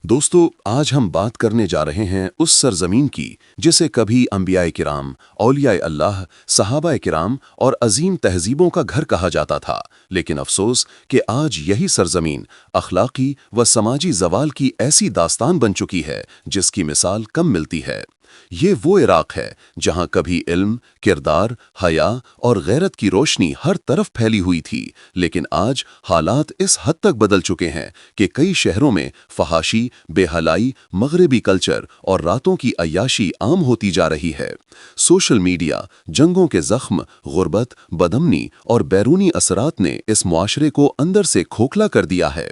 दोस्तों, आज हम बात करने जा रहे हैं उस सरजमीन की जिसे कभी अंबियाए किराम, औलियाए अल्लाह, सहाबाए किराम और अजीम तहजीबों का घर कहा जाता था। लेकिन अफसोस कि आज यही सरजमीन अखलाकी व समाजी जवाल की ऐसी दास्तान बन चुकी है जिसकी मिसाल कम मिलती है। ये वो इराक है जहां कभी इल्म, किरदार, हया और गैरत की रोशनी हर तरफ फैली हुई थी, लेकिन आज हालात इस हद तक बदल चुके हैं कि कई शहरों में फहाशी, बेहलाई, मगरबी कल्चर और रातों की अय्याशी आम होती जा रही है। सोशल मीडिया, जंगों के जख्म, गुर्बत, बदमनी और बैरूनी असरात ने इस मुआशरे को अंदर से खोखला कर दिया है।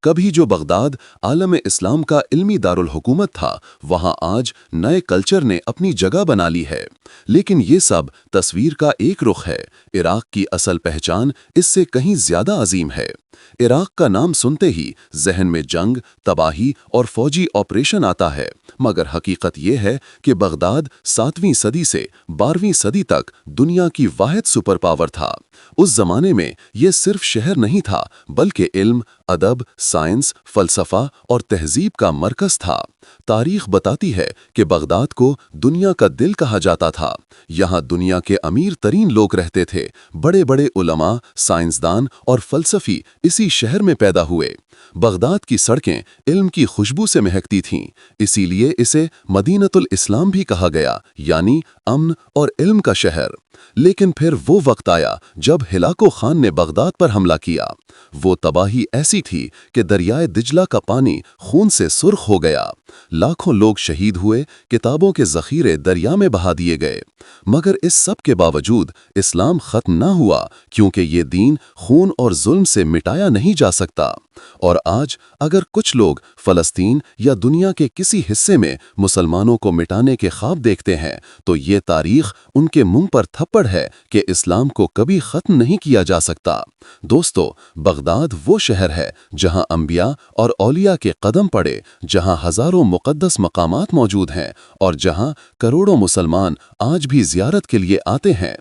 कभी जो बगदाद आलम इस्लाम का इल्मी दारुल हुकूमत था, वहां आज नए कल्चर ने अपनी जगह बना ली है। लेकिन ये सब तस्वीर का एक रुख है। इराक की असल पहचान इससे कहीं ज्यादा अजीम है। इराक का नाम सुनते ही जहन में जंग, तबाही और फौजी ऑपरेशन आता है, मगर हकीकत यह है कि बगदाद 7वीं सदी से 12वीं सदी तक दुनिया की वाहिद सुपर पावर था। उस जमाने में यह सिर्फ शहर नहीं था, बल्कि इल्म, अदब, साइंस, फलसफा और तहजीब का मरकज था। तारीख बताती है कि बगदाद को दुनिया का दिल कहा जाता था। यहाँ दुनिया के अमीर तरीन लोग रहते थे। बड़े बड़े उलमा, साइंसदान और फलसफी इसी शहर में पैदा हुए। बगदाद की सड़कें इल्म की खुशबू से महकती थीं, इसीलिए इसे मदीनतुल इस्लाम भी कहा गया, यानी अमन और इल्म का शहर। लेकिन फिर वो वक्त आया जब हिलाको खान ने बगदाद पर हमला किया। वो तबाही ऐसी थी कि दरियाए दिजला का पानी खून से सुर्ख हो गया। लाखों लोग शहीद हुए, किताबों के जखीरे दरिया में बहा दिए गए। मगर इस सब के बावजूद इस्लाम खत्म न हुआ, क्योंकि ये दीन खून और जुल्म से मिटाया नहीं जा सकता। और आज अगर कुछ लोग फलस्तीन या दुनिया के किसी हिस्से में मुसलमानों को मिटाने के ख्वाब देखते हैं, तो ये तारीख उनके मुंह पर थप्पड़ है कि इस्लाम को कभी खत्म नहीं किया जा सकता। दोस्तों, बगदाद वो शहर है जहां अंबिया और औलिया के कदम पड़े, जहां हजारों मुक़द्दस मकामात मौजूद हैं और जहां करोड़ों मुसलमान आज भी ज़ियारत के लिए आते हैं।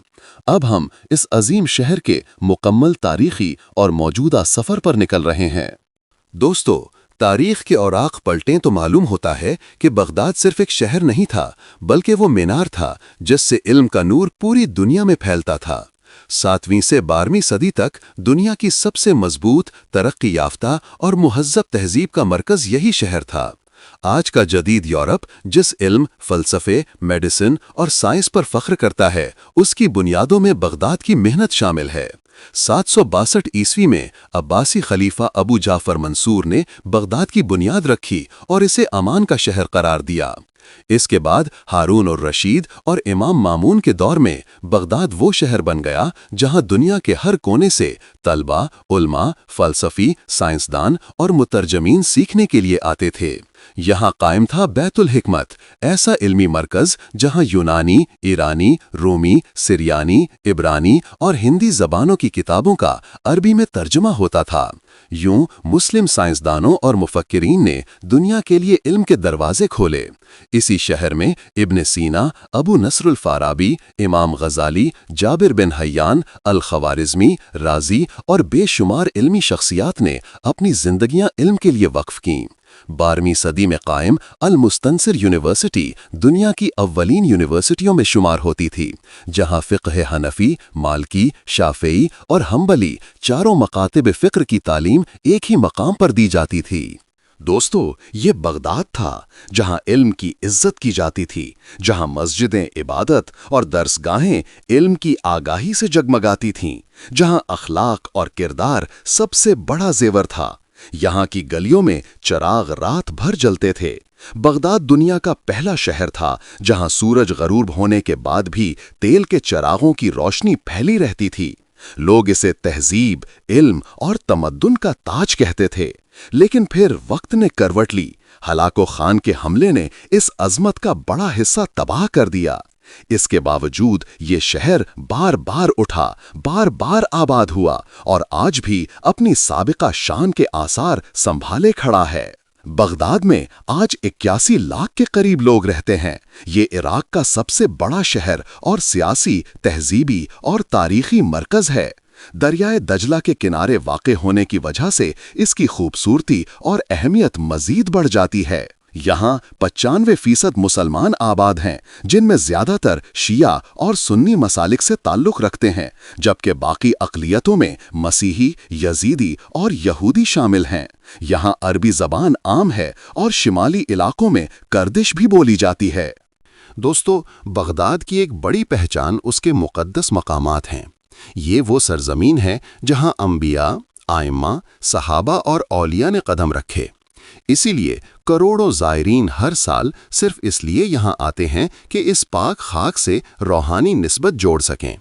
अब हम इस अजीम शहर के मुकम्मल तारीखी और मौजूदा सफ़र पर निकल रहे हैं। दोस्तों, तारीख के औराक पलटें तो मालूम होता है कि बगदाद सिर्फ एक शहर नहीं था, बल्कि वो मीनार था जिससे इल्म का नूर पूरी दुनिया में फैलता था। 7वीं से 12वीं सदी तक दुनिया की सबसे मजबूत, तरक्की याफ्ता और मुहज़्ज़ब तहजीब का मरकज़ यही शहर था। आज का जदीद यूरोप जिस इल्म, फ़लसफ़े, मेडिसिन और साइंस पर फ़ख्र करता है, उसकी बुनियादों में बगदाद की मेहनत शामिल है। 762 ईस्वी में अब्बासी खलीफा अबू जाफ़र मंसूर ने बगदाद की बुनियाद रखी और इसे अमान का शहर करार दिया। इसके बाद हारून और रशीद और इमाम मामून के दौर में बगदाद वो शहर बन गया जहां दुनिया के हर कोने से तलबा, उलमा, फलसफी, साइंसदान और मुतरजमीन सीखने के लिए आते थे। यहाँ कायम था बैतुल हिकमत, ऐसा इल्मी मरकज जहाँ यूनानी, ईरानी, रूमी, सिरियानी, इब्रानी और हिंदी जबानों की किताबों का अरबी में तर्जुमा होता था। यूं मुस्लिम साइंसदानों और मुफक्किरीन ने दुनिया के लिए इल्म के दरवाजे खोले। इसी शहर में इब्न सीना, अबू नस्रुल फाराबी, इमाम गजाली, जाबिर बिन हय्यान, अल खवारिज़मी, राजी और बेशुमार इल्मी शख्सियात ने अपनी जिंदगियां इल्म के लिए वक्फ कीं। 12वीं सदी में कायम अल मुस्तनसिर यूनिवर्सिटी दुनिया की अव्वलीन यूनिवर्सिटियों में शुमार होती थी, जहां फ़िक़्ह हनफी, मालकी, शाफ़िई और हम्बली चारों मकातिब फ़िक्र की तालीम एक ही मकाम पर दी जाती थी। दोस्तों, ये बगदाद था जहां इल्म की इज्जत की जाती थी, जहां मस्जिदें इबादत और दरसगाहें इल्म की आगाही से जगमगाती थीं, जहां अखलाक और किरदार सबसे बड़ा जेवर था। यहाँ की गलियों में चराग रात भर जलते थे। बगदाद दुनिया का पहला शहर था जहां सूरज गरूब होने के बाद भी तेल के चरागों की रोशनी फैली रहती थी। लोग इसे तहजीब, इल्म और तमद्दुन का ताज कहते थे। लेकिन फिर वक्त ने करवट ली। हिलाको खान के हमले ने इस अजमत का बड़ा हिस्सा तबाह कर दिया। इसके बावजूद ये शहर बार बार उठा, बार बार आबाद हुआ और आज भी अपनी साबिका शान के आसार संभाले खड़ा है। बगदाद में आज 81 लाख के करीब लोग रहते हैं। ये इराक का सबसे बड़ा शहर और सियासी, तहजीबी और तारीखी मरकज है। दरियाए दजला के किनारे वाक़े होने की वजह से इसकी खूबसूरती और अहमियत मज़ीद बढ़ जाती है। यहाँ 95% मुसलमान आबाद हैं, जिनमें ज़्यादातर शिया और सुन्नी मसालिक से ताल्लुक़ रखते हैं, जबकि बाकी अक़लियतों में मसीही, यजीदी और यहूदी शामिल हैं। यहाँ अरबी ज़बान आम है और शिमाली इलाकों में कर्दिश भी बोली जाती है। दोस्तों, बगदाद की एक बड़ी पहचान उसके मुक़द्दस मकामात हैं। ये वो सरज़मीन है जहाँ अंबिया, आइम्मा, सहाबा और औलिया ने कदम रखे। इसीलिए करोड़ों ज़ायरीन हर साल सिर्फ इसलिए यहाँ आते हैं कि इस पाक खाक से रूहानी निस्बत जोड़ सकें।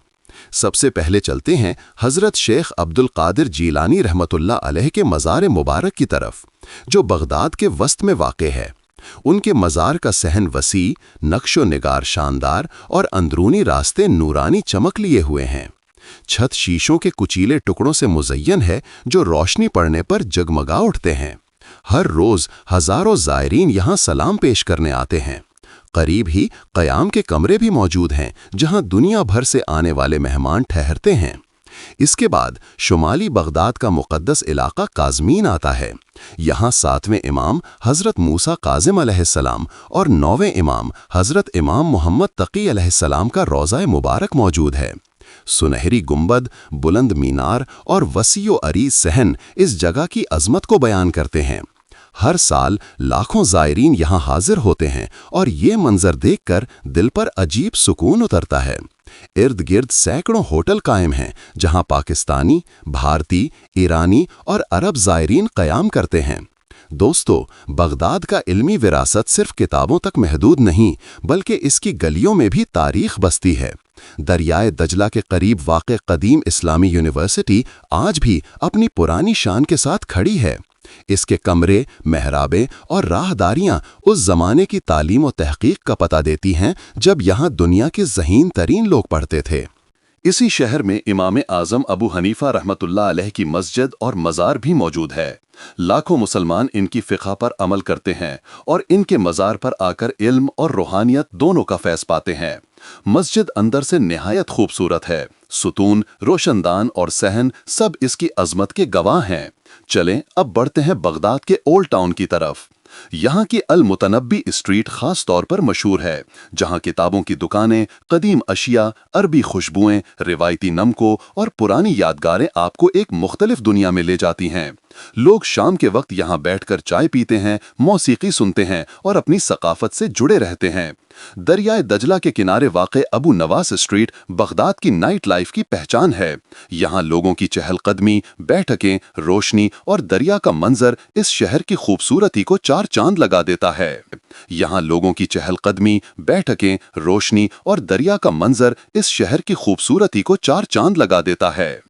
सबसे पहले चलते हैं हज़रत शेख अब्दुल कादिर जीलानी रहमतुल्लाह अलैह के मज़ार मुबारक की तरफ, जो बगदाद के वस्त में वाक़े है। उनके मज़ार का सहन वसी, नक्शो निगार शानदार और अंदरूनी रास्ते नूरानी चमक लिए हुए हैं। छत शीशों के कुचीले टुकड़ों से मुज़य्यन है, जो रोशनी पड़ने पर जगमगा उठते हैं। हर रोज़ हज़ारों ज़ायरीन यहाँ सलाम पेश करने आते हैं। करीब ही क़याम के कमरे भी मौजूद हैं, जहाँ दुनिया भर से आने वाले मेहमान ठहरते हैं। इसके बाद शुमाली बगदाद का मुक़द्दस इलाका काज़मीन आता है। यहाँ 7वें इमाम हज़रत मूसा काज़िम अलैहिस्सलाम और 9वें इमाम हज़रत इमाम मोहम्मद तक़ी अलैहिस्सलाम का रोज़ा मुबारक मौजूद है। सुनहरी गुंबद, बुलंद मीनार और वसीओ अरीज़ सहन इस जगह की अज़मत को बयान करते हैं। हर साल लाखों ज़ायरीन यहाँ हाजिर होते हैं और ये मंजर देखकर दिल पर अजीब सुकून उतरता है। इर्द गिर्द सैकड़ों होटल कायम हैं, जहाँ पाकिस्तानी, भारतीय, ईरानी और अरब ज़ायरीन क़याम करते हैं। दोस्तों, बगदाद का इल्मी विरासत सिर्फ किताबों तक महदूद नहीं, बल्कि इसकी गलियों में भी तारीख़ बसती है। दरियाए दजला के करीब वाक़ कदीम इस्लामी यूनिवर्सिटी आज भी अपनी पुरानी शान के साथ खड़ी है। इसके कमरे, महराबें और राहदारियाँ उस ज़माने की तालीम और तहक़ीक़ का पता देती हैं, जब यहाँ दुनिया के ज़हीन तरीन लोग पढ़ते थे। इसी शहर में इमाम आज़म अबू हनीफ़ा रहमतुल्लाह अलैह की मस्जिद और मज़ार भी मौजूद है। लाखों मुसलमान इनकी फ़िक़्ह पर अमल करते हैं और इनके मज़ार पर आकर इल्म और रूहानियत दोनों का फैज़ पाते हैं। मस्जिद अंदर से निहायत खूबसूरत है। सुतून, रोशनदान और सहन सब इसकी अज़मत के गवाह हैं। चलें अब बढ़ते हैं बगदाद के ओल्ड टाउन की तरफ। यहाँ की अल मुतनब्बी स्ट्रीट खास तौर पर मशहूर है, जहाँ किताबों की दुकानें, कदीम अशिया, अरबी खुशबुएं, रिवायती नमकों और पुरानी यादगारें आपको एक मुख्तलिफ दुनिया में ले जाती हैं। लोग शाम के वक्त यहाँ बैठकर चाय पीते हैं, मौसीकी सुनते हैं और अपनी सकाफत से जुड़े रहते हैं। दरियाए दजला के किनारे वाक़े अबू नवास स्ट्रीट बगदाद की नाइट लाइफ की पहचान है। यहाँ लोगों की चहलकदमी, बैठकें, रोशनी और दरिया का मंजर इस शहर की खूबसूरती को चार चांद लगा देता है। यहाँ लोगों की चहलकदमी, बैठकें, रोशनी और दरिया का मंजर इस शहर की खूबसूरती को चार चांद लगा देता है।